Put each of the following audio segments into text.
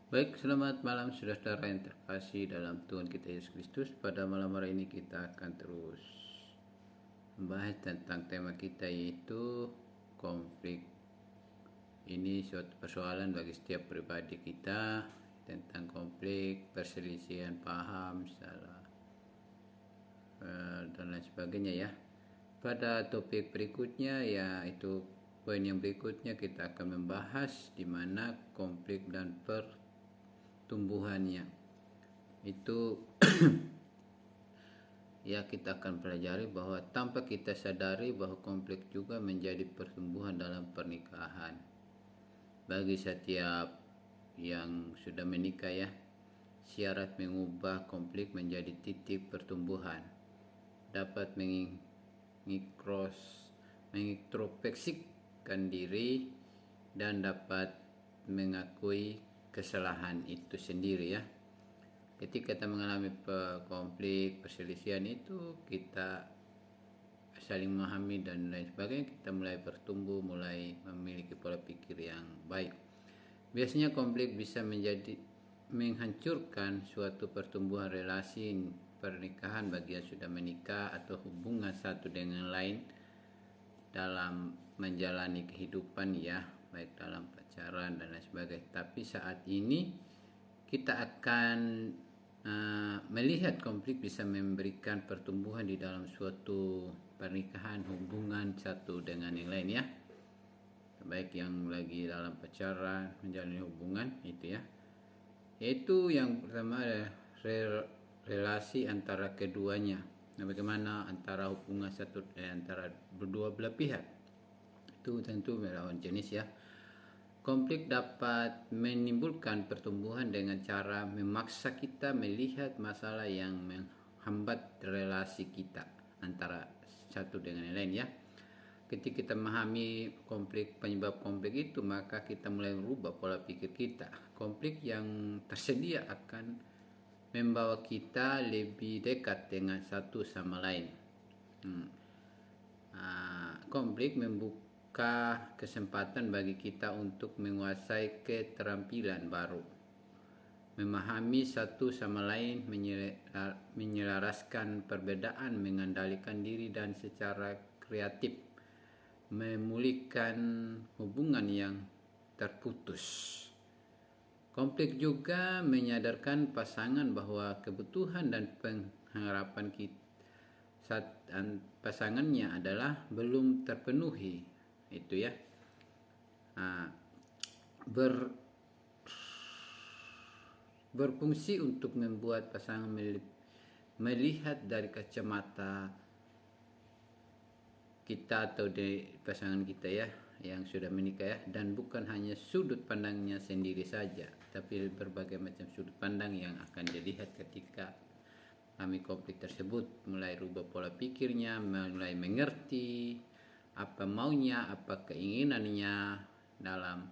Baik, selamat malam saudara yang terkasih dalam Tuhan kita Yesus Kristus. Pada malam hari ini kita akan terus membahas tentang tema kita, yaitu konflik. Ini suatu persoalan bagi setiap pribadi kita, tentang konflik, perselisihan paham, salah, dan lain sebagainya ya. Pada topik berikutnya, yaitu poin yang berikutnya, kita akan membahas di mana konflik dan pertumbuhannya. Itu ya, kita akan pelajari bahwa tanpa kita sadari bahwa konflik juga menjadi pertumbuhan dalam pernikahan. Bagi setiap yang sudah menikah ya, syarat mengubah konflik menjadi titik pertumbuhan, dapat mengintrospeksikan diri dan dapat mengakui kesalahan itu sendiri ya. Ketika kita mengalami konflik, perselisihan, itu kita saling memahami dan lain sebagainya, kita mulai bertumbuh, mulai memiliki pola pikir yang baik. Biasanya konflik bisa menghancurkan suatu pertumbuhan relasi pernikahan bagi yang sudah menikah atau hubungan satu dengan lain dalam menjalani kehidupan ya, baik dalam pacaran dan lain sebagainya. Tapi saat ini kita akan melihat konflik bisa memberikan pertumbuhan di dalam suatu pernikahan, hubungan satu dengan yang lain ya, baik yang lagi dalam pacaran, menjalani hubungan itu ya. Yaitu yang pertama adalah relasi antara keduanya. Nah, bagaimana antara hubungan antara berdua belah pihak, itu tentu melawan jenis ya. Konflik dapat menimbulkan pertumbuhan dengan cara memaksa kita melihat masalah yang menghambat relasi kita antara satu dengan yang lain ya. Ketika kita memahami penyebab konflik itu, maka kita mulai merubah pola pikir kita. Konflik yang tersedia akan membawa kita lebih dekat dengan satu sama lain. Konflik membuka kesempatan bagi kita untuk menguasai keterampilan baru, memahami satu sama lain, menyelaraskan perbedaan, mengendalikan diri dan secara kreatif memulihkan hubungan yang terputus. Konflik juga menyadarkan pasangan bahwa kebutuhan dan pengharapan pasangannya adalah belum terpenuhi, itu ya. Berfungsi untuk membuat pasangan melihat dari kacamata kita atau dari pasangan kita ya, yang sudah menikah ya, dan bukan hanya sudut pandangnya sendiri saja, tapi berbagai macam sudut pandang yang akan dilihat ketika kami konflik tersebut. Mulai rubah pola pikirnya, mulai mengerti apa maunya, apa keinginannya dalam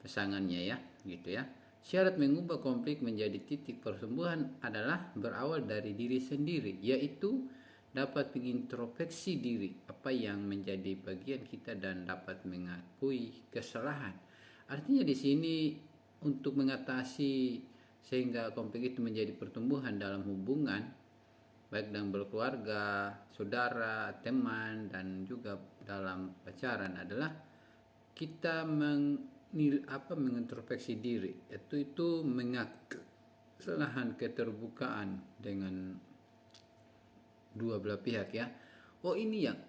pasangannya ya, gitu ya. Syarat mengubah konflik menjadi titik pertumbuhan adalah berawal dari diri sendiri, yaitu dapat mengintrospeksi diri apa yang menjadi bagian kita dan dapat mengakui kesalahan. Artinya di sini untuk mengatasi sehingga konflik itu menjadi pertumbuhan dalam hubungan, baik dalam berkeluarga, saudara, teman, dan juga dalam pacaran, adalah kita mengintrospeksi diri, itu mengakui kesalahan, keterbukaan dengan dua belah pihak ya. Oh, ini yang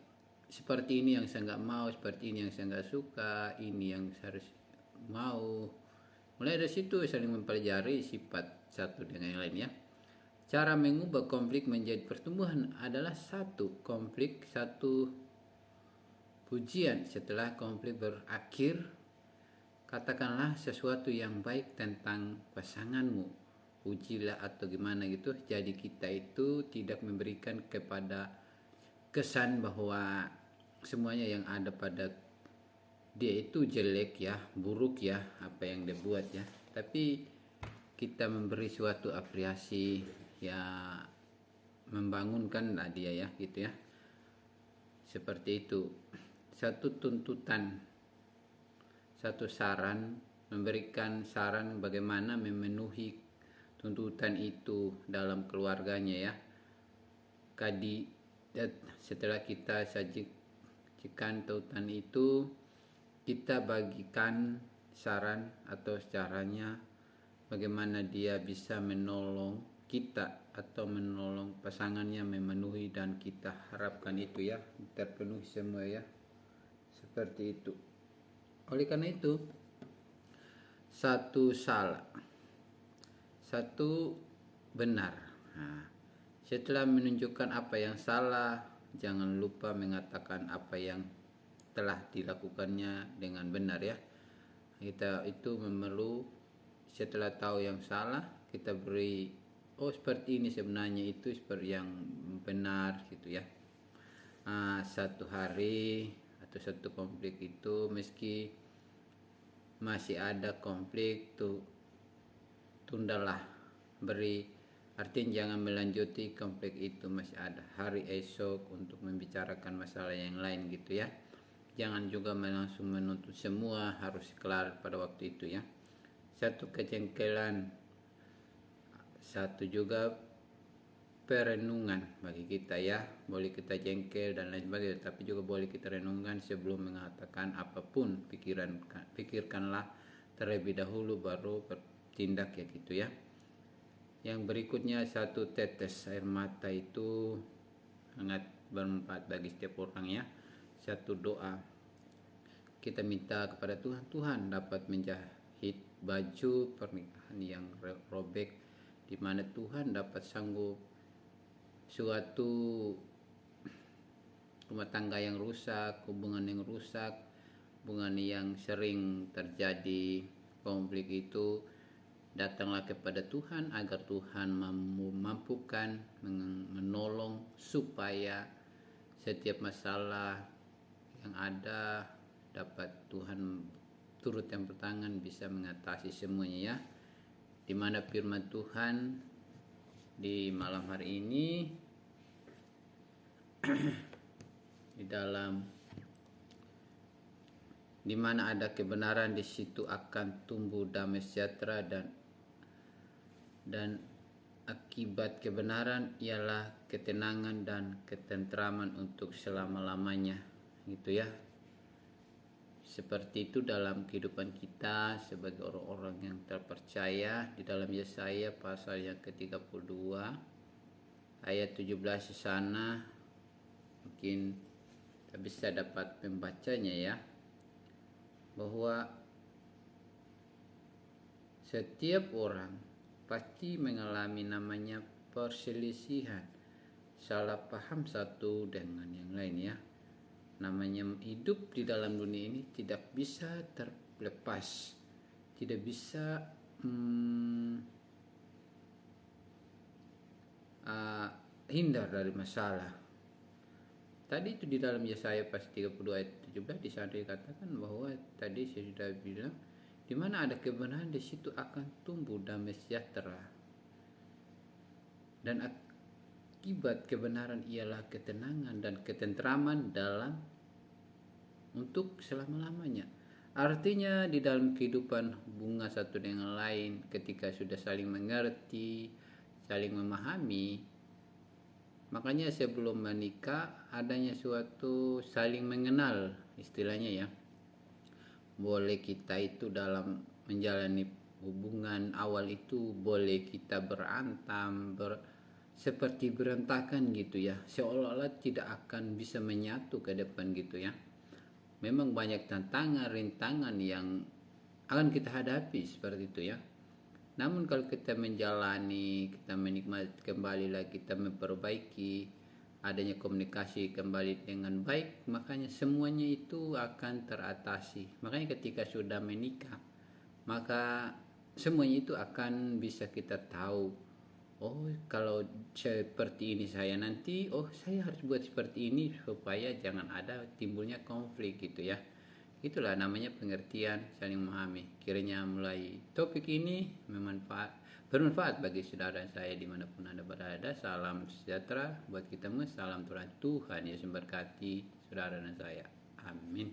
seperti ini yang saya nggak mau, seperti ini yang saya nggak suka, ini yang saya harus mau. Mulai dari situ saling mempelajari sifat satu dengan yang lain ya. Cara mengubah konflik menjadi pertumbuhan adalah satu konflik, satu pujian. Setelah konflik berakhir, katakanlah sesuatu yang baik tentang pasanganmu, pujilah atau gimana gitu. Jadi kita itu tidak memberikan kepada kesan bahwa semuanya yang ada pada dia itu jelek ya, buruk ya, apa yang dia buat ya. Tapi kita memberi suatu apresiasi ya, membangunkan lah dia ya, gitu ya. Seperti itu. Satu tuntutan, satu saran memberikan saran bagaimana memenuhi tuntutan itu dalam keluarganya ya. Setelah kita sajikan tuntutan itu, kita bagikan saran atau caranya bagaimana dia bisa menolong kita atau menolong pasangannya memenuhi dan kita harapkan itu ya terpenuhi semua ya, seperti itu. Oleh karena itu, satu salah, satu benar. Nah, setelah menunjukkan apa yang salah, jangan lupa mengatakan apa yang telah dilakukannya dengan benar ya. Kita itu memerlu setelah tahu yang salah, kita beri seperti ini sebenarnya itu seperti yang benar gitu ya. Satu hari atau satu konflik itu meski masih ada konflik tuh, tundalah, beri artinya jangan melanjuti konflik itu, masih ada hari esok untuk membicarakan masalah yang lain gitu ya. Jangan juga langsung menuntut semua harus kelar pada waktu itu ya. Satu kejengkelan, satu juga perenungan bagi kita ya. Boleh kita jengkel dan lain sebagainya, tapi juga boleh kita renungkan sebelum mengatakan apapun. Pikirkanlah terlebih dahulu baru bertindak ya gitu ya. Yang berikutnya, satu tetes air mata itu sangat bermanfaat bagi setiap orang ya. Satu doa, kita minta kepada Tuhan, Tuhan dapat menjahit baju pernikahan yang robek, di mana Tuhan dapat sanggup suatu rumah tangga yang rusak, hubungan yang rusak, hubungan yang sering terjadi konflik itu. Datanglah kepada Tuhan agar Tuhan memampukan menolong supaya setiap masalah yang ada dapat Tuhan turut campur tangan bisa mengatasi semuanya ya. Di mana firman Tuhan di malam hari ini di mana ada kebenaran, di situ akan tumbuh damai sejahtera, dan akibat kebenaran ialah ketenangan dan ketentraman untuk selama-lamanya gitu ya. Seperti itu dalam kehidupan kita sebagai orang-orang yang terpercaya. Di dalam Yesaya pasal yang ke-32 ayat 17 di sana, mungkin kita bisa dapat membacanya ya, bahwa setiap orang pasti mengalami namanya perselisihan, salah paham satu dengan yang lain ya. Namanya hidup di dalam dunia ini tidak bisa terlepas, tidak bisa hindar dari masalah. Tadi itu di dalam Yesaya pasal 32 ayat 17 di sana dikatakan bahwa tadi saya sudah bilang, di mana ada kebenaran di situ akan tumbuh damai sejahtera. Dan akibat kebenaran ialah ketenangan dan ketentraman untuk selama-lamanya. Artinya di dalam kehidupan hubungan satu dengan lain, ketika sudah saling mengerti, saling memahami, makanya sebelum menikah adanya suatu saling mengenal istilahnya ya. Boleh kita itu dalam menjalani hubungan awal itu boleh kita berantam, seperti berantakan gitu ya, seolah-olah tidak akan bisa menyatu ke depan gitu ya. Memang banyak tantangan, rintangan yang akan kita hadapi seperti itu ya. Namun kalau kita menjalani, kita menikmati kembali lagi, kita memperbaiki, adanya komunikasi kembali dengan baik, makanya semuanya itu akan teratasi. Makanya ketika sudah menikah, maka semuanya itu akan bisa kita tahu, oh kalau seperti ini saya nanti, saya harus buat seperti ini supaya jangan ada timbulnya konflik gitu ya. Itulah namanya pengertian, saling memahami. Kiranya mulai topik ini bermanfaat bagi saudara saya dimanapun Anda berada. Salam sejahtera buat kita semua. Salam Tuhan Yesus memberkati saudara dan saya. Amin.